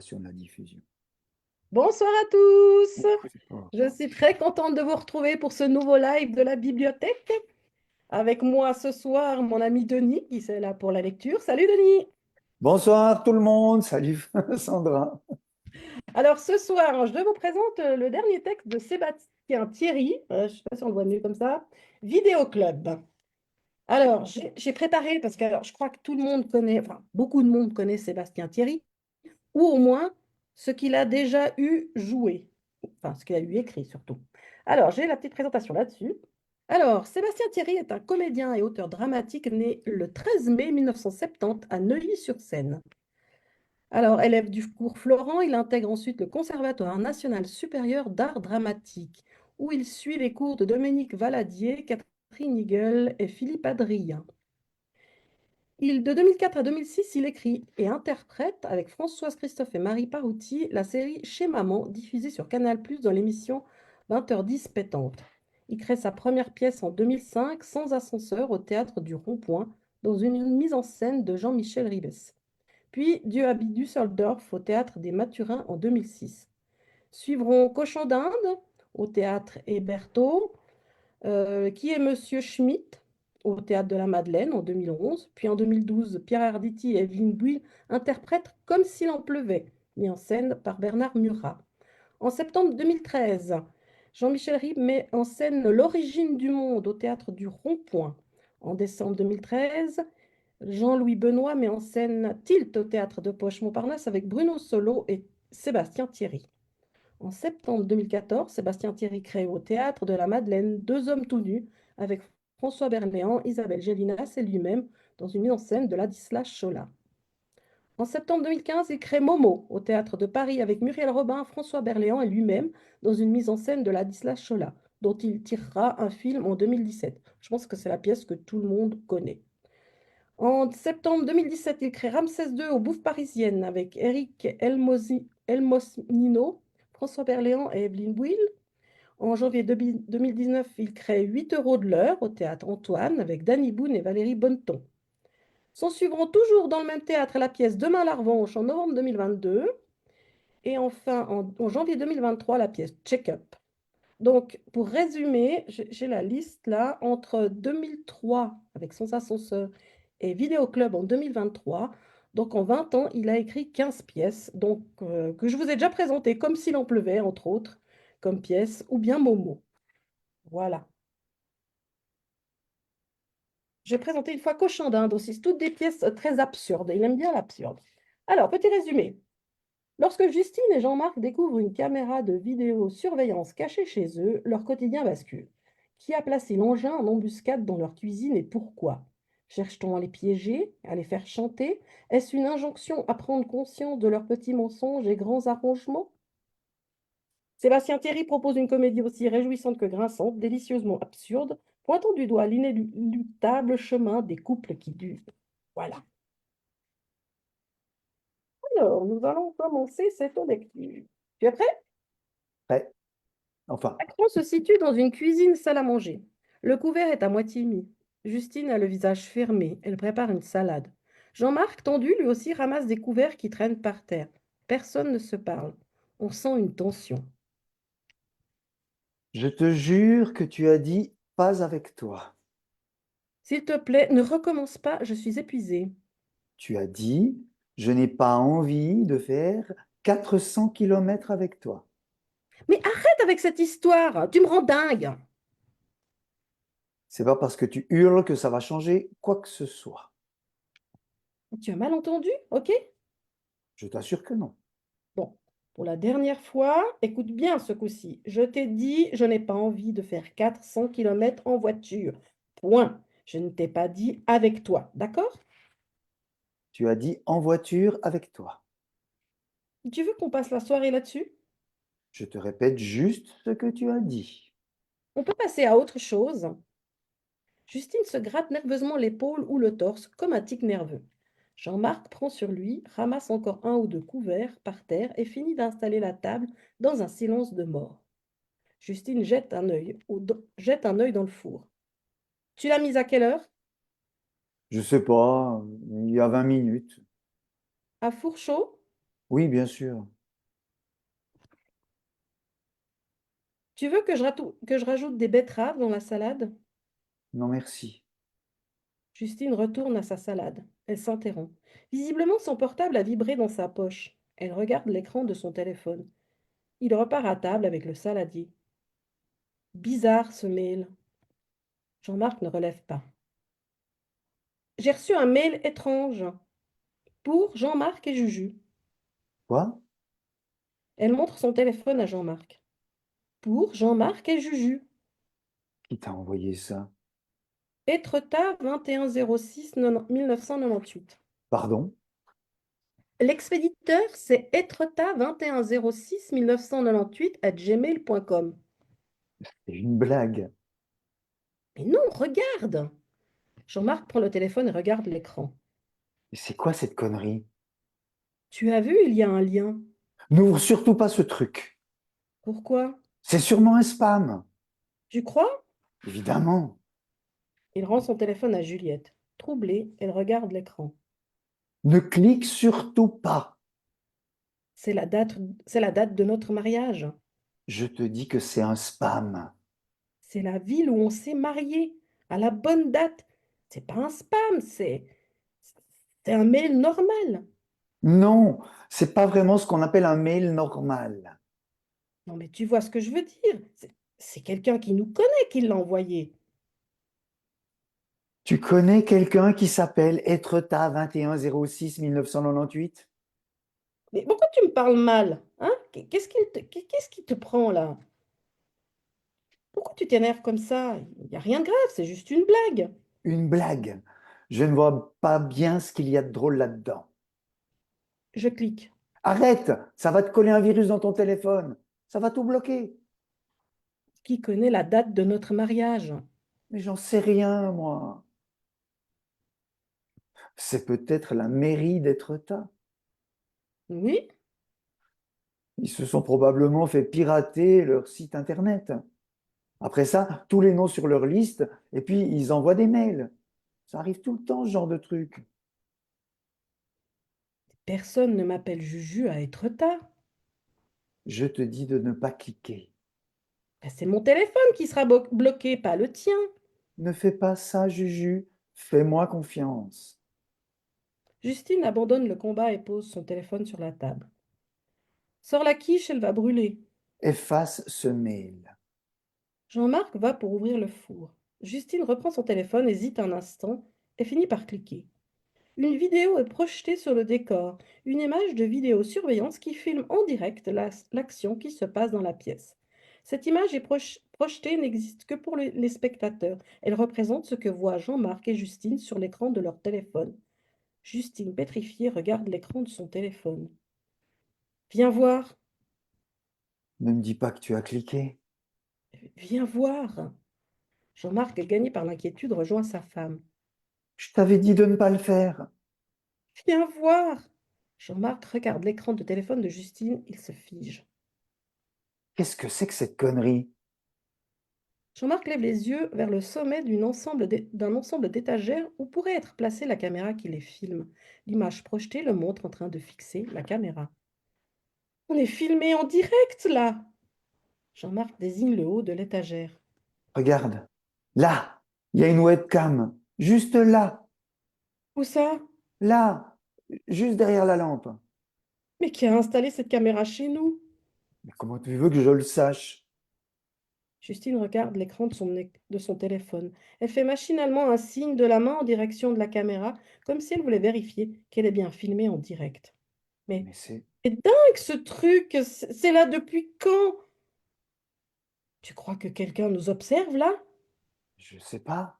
l'installation et la diffusion. Bonsoir à tous. Oh. Je suis très contente de vous retrouver pour ce nouveau live de la bibliothèque. Avec moi ce soir, mon ami Denis, qui est là pour la lecture. Salut Denis. Bonsoir tout le monde, salut Sandra. Alors ce soir, je vous présente le dernier texte de Sébastien Thierry. Je ne sais pas si on le voit mieux comme ça. Vidéo Club. Alors, j'ai préparé, parce que alors, je crois que tout le monde connaît, enfin beaucoup de monde connaît Sébastien Thierry, ou au moins ce qu'il a déjà eu joué, enfin ce qu'il a eu écrit surtout. Alors, j'ai la petite présentation là-dessus. Alors, Sébastien Thierry est un comédien et auteur dramatique né le 13 mai 1970 à Neuilly-sur-Seine. Alors, élève du cours Florent, il intègre ensuite le Conservatoire national supérieur d'art dramatique, où il suit les cours de Dominique Valadier, Catherine Hegel et Philippe Adrien. De 2004 à 2006, il écrit et interprète avec Françoise Christophe et Marie Parouti la série Chez Maman, diffusée sur Canal+ dans l'émission 20h10 pétante. Il crée sa première pièce en 2005, Sans ascenseur, au théâtre du Rond-Point, dans une mise en scène de Jean-Michel Ribes. Puis Dieu habite Düsseldorf au théâtre des Mathurins en 2006. Suivront Cochon d'Inde au théâtre Héberto, Qui est Monsieur Schmitt au Théâtre de la Madeleine en 2011. Puis en 2012, Pierre Arditi et Evelyne Bouil interprètent Comme s'il en pleuvait, mis en scène par Bernard Murat. En septembre 2013, Jean-Michel Ribes met en scène L'origine du monde au Théâtre du Rond-Point. En décembre 2013, Jean-Louis Benoît met en scène Tilt au Théâtre de Poche-Montparnasse avec Bruno Solo et Sébastien Thierry. En septembre 2014, Sébastien Thierry crée au Théâtre de la Madeleine Deux hommes tout nus avec François Berléand, Isabelle Gélinas et lui-même dans une mise en scène de Ladislas Cholat. En septembre 2015, il crée Momo au Théâtre de Paris avec Muriel Robin, François Berléand et lui-même dans une mise en scène de Ladislas Cholat, dont il tirera un film en 2017. Je pense que c'est la pièce que tout le monde connaît. En septembre 2017, il crée Ramsès II aux Bouffes parisiennes avec Eric Elmosnino, François Berléand et Evelyne Bouil. En janvier 2019, il crée 8 euros de l'heure au théâtre Antoine avec Danny Boone et Valérie Bonneton. S'en suivront toujours dans le même théâtre la pièce Demain la revanche en novembre 2022 et enfin en janvier 2023 la pièce Check-up. Donc, pour résumer, j'ai la liste là, entre 2003 avec Sans ascenseur et Vidéo Club en 2023. Donc, en 20 ans, il a écrit 15 pièces, donc, que je vous ai déjà présentées, comme s'il en pleuvait, entre autres, comme pièces, ou bien Momo. Voilà. J'ai présenté une fois Cochon d'Inde aussi, c'est toutes des pièces très absurdes. Il aime bien l'absurde. Alors, petit résumé. Lorsque Justine et Jean-Marc découvrent une caméra de vidéosurveillance cachée chez eux, leur quotidien bascule. Qui a placé l'engin en embuscade dans leur cuisine et pourquoi? Cherche-t-on à les piéger, à les faire chanter? Est-ce une injonction à prendre conscience de leurs petits mensonges et grands arrangements? Sébastien Thierry propose une comédie aussi réjouissante que grinçante, délicieusement absurde, pointant du doigt l'inéluctable chemin des couples qui durent. Voilà. Alors, nous allons commencer cette lecture. Tu es prêt? Ouais. Enfin, L'écran se situe dans une cuisine salle à manger. Le couvert est à moitié mis. Justine a le visage fermé. Elle prépare une salade. Jean-Marc, tendu, lui aussi ramasse des couverts qui traînent par terre. Personne ne se parle. On sent une tension. je te jure que tu as dit pas avec toi. S'il te plaît, ne recommence pas, je suis épuisée. Tu as dit je n'ai pas envie de faire 400 kilomètres avec toi. Mais arrête avec cette histoire, tu me rends dingue. C'est pas parce que tu hurles que ça va changer quoi que ce soit. Tu as mal entendu, ok? Je t'assure que non. Bon, pour la dernière fois, écoute bien ce coup-ci. Je t'ai dit, je n'ai pas envie de faire 400 kilomètres en voiture. Point. Je ne t'ai pas dit avec toi, d'accord? Tu as dit en voiture avec toi. Tu veux qu'on passe la soirée là-dessus? Je te répète juste ce que tu as dit. On peut passer à autre chose. Justine se gratte nerveusement l'épaule ou le torse, comme un tic nerveux. Jean-Marc prend sur lui, ramasse encore un ou deux couverts par terre et finit d'installer la table dans un silence de mort. Justine jette un œil dans le four. Tu l'as mise à quelle heure? Je sais pas, il y a 20 minutes. À four chaud? Oui, bien sûr. Tu veux que je rajoute des betteraves dans la salade? Non, merci. Justine retourne à sa salade. Elle s'interrompt. Visiblement, son portable a vibré dans sa poche. Elle regarde l'écran de son téléphone. Il repart à table avec le saladier. Bizarre ce mail. Jean-Marc ne relève pas. J'ai reçu un mail étrange pour Jean-Marc et Juju. Quoi? Elle montre son téléphone à Jean-Marc. Pour Jean-Marc et Juju. Qui t'a envoyé ça? Étretat 21 06 1998. Pardon? L'expéditeur, c'est Étretat 21 06 1998 @gmail.com. C'est une blague. Mais non, regarde! Jean-Marc prend le téléphone et regarde l'écran. Mais c'est quoi cette connerie? Tu as vu, il y a un lien. N'ouvre surtout pas ce truc. Pourquoi? C'est sûrement un spam. Tu crois? Évidemment. Il rend son téléphone à Juliette. Troublée, elle regarde l'écran. Ne clique surtout pas. C'est la date, c'est la date de notre mariage. Je te dis que c'est un spam. C'est la ville où on s'est marié. À la bonne date. C'est pas un spam, c'est un mail normal. Non, c'est pas vraiment ce qu'on appelle un mail normal. Non, mais tu vois ce que je veux dire. C'est quelqu'un qui nous connaît qui l'a envoyé. Tu connais quelqu'un qui s'appelle Etretat 21 06 1998? Mais pourquoi tu me parles mal? Hein? Qu'est-ce qui te prend là? Pourquoi tu t'énerves comme ça? Il n'y a rien de grave, c'est juste une blague. Une blague. Je ne vois pas bien ce qu'il y a de drôle là-dedans. Je clique. Arrête, ça va te coller un virus dans ton téléphone. Ça va tout bloquer. Qui connaît la date de notre mariage? Mais j'en sais rien, moi. C'est peut-être la mairie d'Étretat. Oui, Ils se sont probablement fait pirater leur site internet. Après ça, tous les noms sur leur liste, et puis ils envoient des mails. Ça arrive tout le temps, ce genre de truc. personne ne m'appelle Juju à être tard. Je te dis de ne pas cliquer. Ben, c'est mon téléphone qui sera bloqué, pas le tien. Ne fais pas ça, Juju. Fais-moi confiance. Justine abandonne le combat et pose son téléphone sur la table. Sors la quiche, elle va brûler. Efface ce mail. Jean-Marc va pour ouvrir le four. Justine reprend son téléphone, hésite un instant et finit par cliquer. Une vidéo est projetée sur le décor, une image de vidéosurveillance qui filme en direct l'action qui se passe dans la pièce. Cette image est projetée n'existe que pour les spectateurs. Elle représente ce que voient Jean-Marc et Justine sur l'écran de leur téléphone. Justine, pétrifiée, regarde l'écran de son téléphone. Viens voir, Ne me dis pas que tu as cliqué. viens voir. Jean-Marc, gagné par l'inquiétude, rejoint sa femme. Je t'avais dit de ne pas le faire. Viens voir. Jean-Marc regarde l'écran de téléphone de Justine, il se fige. Qu'est-ce que c'est que cette connerie? Jean-Marc lève les yeux vers le sommet d'un ensemble d'étagères où pourrait être placée la caméra qui les filme. L'image projetée le montre en train de fixer la caméra. On est filmé en direct là. Jean-Marc désigne le haut de l'étagère. Regarde. Là, il y a une webcam. Juste là. Où ça? Là. Juste derrière la lampe. Mais qui a installé cette caméra chez nous? Mais comment tu veux que je le sache? Justine regarde l'écran de son téléphone. Elle fait machinalement un signe de la main en direction de la caméra, comme si elle voulait vérifier qu'elle est bien filmée en direct. Mais Mais c'est... c'est dingue ce truc! C'est là depuis quand? Tu crois que quelqu'un nous observe là? Je sais pas.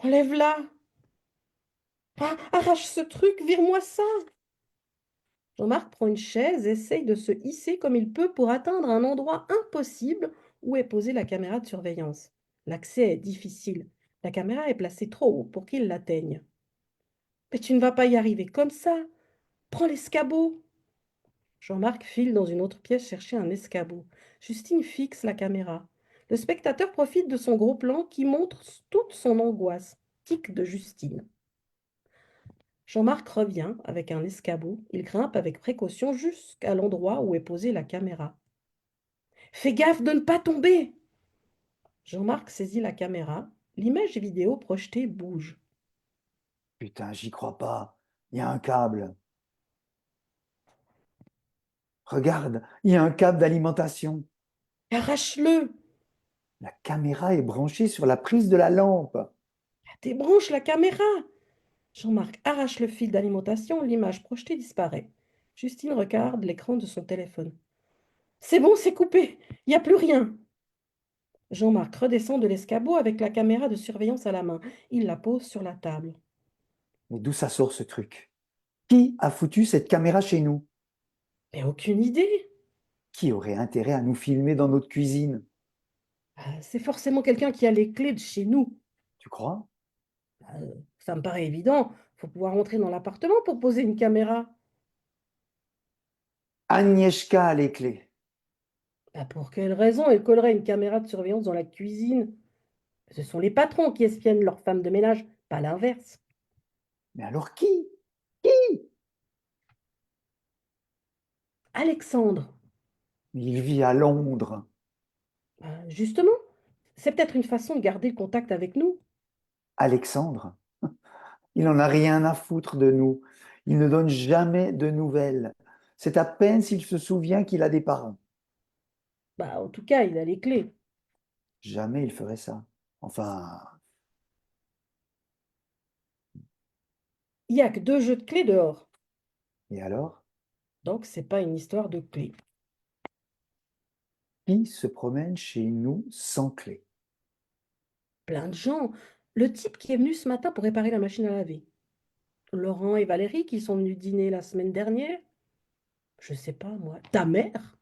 Enlève-la! Ah, arrache ce truc, vire-moi ça! Jean-Marc prend une chaise et essaye de se hisser comme il peut pour atteindre un endroit impossible où est posée la caméra de surveillance. L'accès est difficile. La caméra est placée trop haut pour qu'il l'atteigne. Mais tu ne vas pas y arriver comme ça. Prends l'escabeau. Jean-Marc file dans une autre pièce chercher un escabeau. Justine fixe la caméra. Le spectateur profite de son gros plan qui montre toute son angoisse. Tic de Justine. Jean-Marc revient avec un escabeau. Il grimpe avec précaution jusqu'à l'endroit où est posée la caméra. Fais gaffe de ne pas tomber! Jean-Marc saisit la caméra. L'image vidéo projetée bouge. Putain, j'y crois pas. Il y a un câble. Regarde, il y a un câble d'alimentation. Arrache-le! La caméra est branchée sur la prise de la lampe. Débranche la caméra! Jean-Marc arrache le fil d'alimentation. L'image projetée disparaît. Justine regarde l'écran de son téléphone. C'est bon, c'est coupé. Il n'y a plus rien. Jean-Marc redescend de l'escabeau avec la caméra de surveillance à la main. Il la pose sur la table. Mais d'où ça sort ce truc? Qui a foutu cette caméra chez nous? Mais aucune idée. Qui aurait intérêt à nous filmer dans notre cuisine? C'est forcément quelqu'un qui a les clés de chez nous. Tu crois? Ça me paraît évident. Faut pouvoir entrer dans l'appartement pour poser une caméra. Agnieszka a les clés. Pour quelle raison elle collerait une caméra de surveillance dans la cuisine? Ce sont les patrons qui espionnent leurs femmes de ménage, pas l'inverse. Mais alors qui? Qui? Alexandre, Il vit à Londres. justement, c'est peut-être une façon de garder le contact avec nous. Alexandre, il n'en a rien à foutre de nous. Il ne donne jamais de nouvelles. C'est à peine s'il se souvient qu'il a des parents. En tout cas, il a les clés. Jamais il ferait ça. Enfin, Il n'y a que 2 jeux de clés dehors. et alors? Donc, c'est pas une histoire de clés. Qui se promène chez nous sans clé? Plein de gens. Le type qui est venu ce matin pour réparer la machine à laver. Laurent et Valérie qui sont venus dîner la semaine dernière. Je sais pas, moi. Ta mère?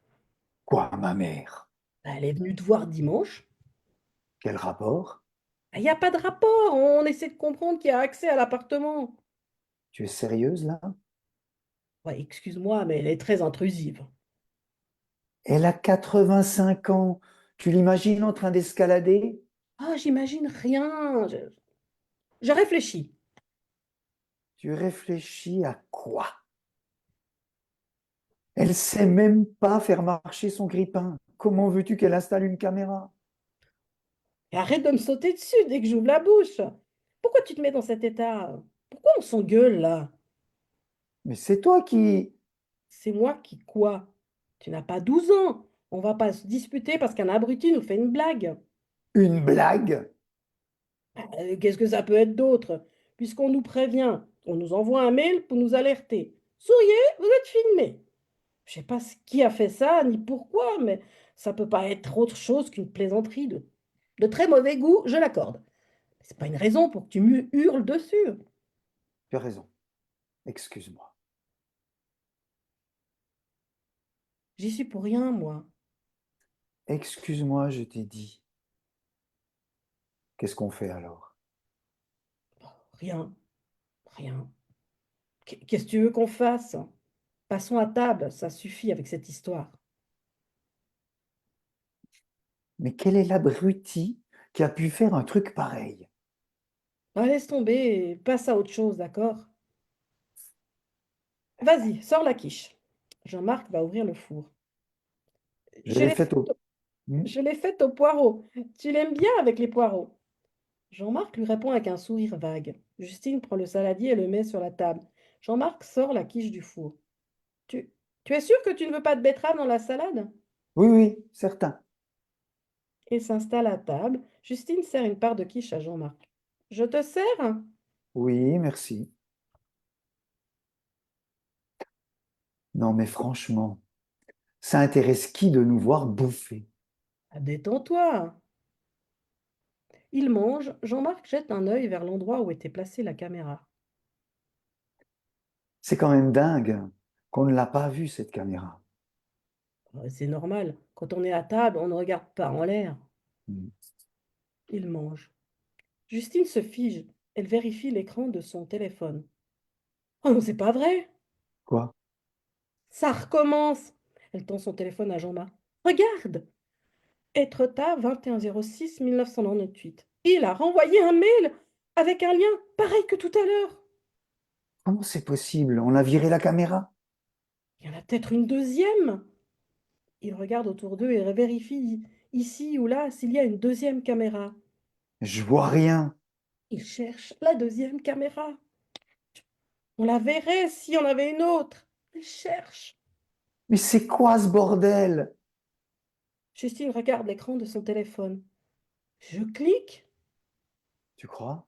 Quoi, ma mère? Elle est venue te voir dimanche. Quel rapport? Il n'y a pas de rapport. On essaie de comprendre qui a accès à l'appartement. Tu es sérieuse là? Ouais, excuse-moi, mais elle est très intrusive. Elle a 85 ans. Tu l'imagines en train d'escalader? J'imagine rien. Je réfléchis. Tu réfléchis à quoi? Elle sait même pas faire marcher son grille-pain. Comment veux-tu qu'elle installe une caméra? Et arrête de me sauter dessus dès que j'ouvre la bouche. Pourquoi tu te mets dans cet état? Pourquoi on s'engueule là? Mais c'est toi qui... C'est moi qui quoi? Tu n'as pas 12 ans. On va pas se disputer parce qu'un abruti nous fait une blague. Une blague? Qu'est-ce que ça peut être d'autre? Puisqu'on nous prévient, on nous envoie un mail pour nous alerter. Souriez, vous êtes filmés. Je sais pas qui a fait ça, ni pourquoi, mais ça peut pas être autre chose qu'une plaisanterie de très mauvais goût, je l'accorde. C'est pas une raison pour que tu me hurles dessus. Tu as raison. Excuse-moi. J'y suis pour rien, moi. Excuse-moi, je t'ai dit. Qu'est-ce qu'on fait alors? Rien, rien. Qu'est-ce que tu veux qu'on fasse? Passons à table, ça suffit avec cette histoire. Mais quel est l'abruti qui a pu faire un truc pareil? Laisse tomber, passe à autre chose, d'accord? Vas-y, sors la quiche. Jean-Marc va ouvrir le four. Je Je l'ai l'ai fait faite au... Hmm. je l'ai faite au poireau. Tu l'aimes bien avec les poireaux? Jean-Marc lui répond avec un sourire vague. Justine prend le saladier et le met sur la table. Jean-Marc sort la quiche du four. Tu, tu es sûr que tu ne veux pas de betterave dans la salade? Oui, oui, certain. Il s'installe à table. Justine sert une part de quiche à Jean-Marc. Je te sers? Oui, merci. Non, mais franchement, ça intéresse qui de nous voir bouffer? Détends-toi. Il mange. Jean-Marc jette un œil vers l'endroit où était placée la caméra. C'est quand même dingue qu'on ne l'a pas vue, cette caméra. C'est normal. Quand on est à table, on ne regarde pas en l'air. Hmm. Il mange. Justine se fige. Elle vérifie l'écran de son téléphone. Oh non, c'est pas vrai. Quoi? Ça recommence. Elle tend son téléphone à Jean-Marc. Regarde. Etretat 21 06 1998. Il a renvoyé un mail avec un lien pareil que tout à l'heure. Comment c'est possible? On a viré la caméra. Il y en a peut-être une deuxième. Ils regardent autour d'eux et vérifient ici ou là s'il y a une deuxième caméra. Je vois rien. Ils cherchent la deuxième caméra. On la verrait si on avait une autre. Ils cherchent. Mais c'est quoi ce bordel? Justine regarde l'écran de son téléphone. Je clique. Tu crois?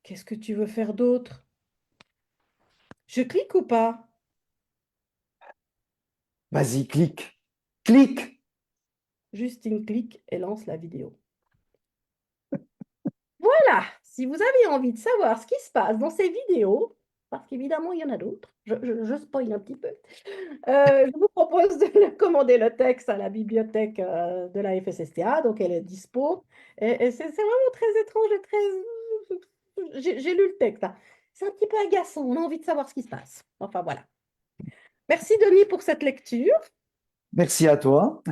Qu'est-ce que tu veux faire d'autre? Je clique ou pas? Vas-y, clique. Clique! Justine clique et lance la vidéo. Voilà, si vous avez envie de savoir ce qui se passe dans ces vidéos, parce qu'évidemment il y en a d'autres, je spoil un petit peu, je vous propose de commander le texte à la bibliothèque de la FSSTA, donc elle est dispo. Et c'est vraiment très étrange et très... J'ai lu le texte, là. C'est un petit peu agaçant, on a envie de savoir ce qui se passe. Enfin voilà. Merci Denis pour cette lecture. Merci à toi.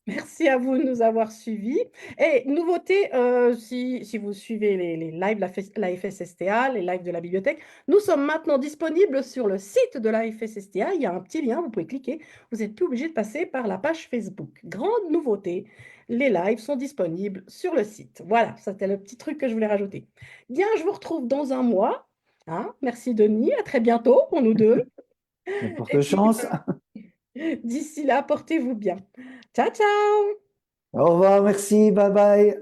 Merci à vous de nous avoir suivis. Et nouveauté, si vous suivez les lives de la FSSTA, les lives de la bibliothèque, nous sommes maintenant disponibles sur le site de la FSSTA. Il y a un petit lien, vous pouvez cliquer. Vous n'êtes plus obligé de passer par la page Facebook. Grande nouveauté, les lives sont disponibles sur le site. Voilà, c'était le petit truc que je voulais rajouter. Bien, je vous retrouve dans un mois. Hein. Merci Denis, à très bientôt pour nous deux. Et Porte puis, chance. d'ici là, portez-vous bien. Ciao, ciao! Au revoir, merci, bye bye.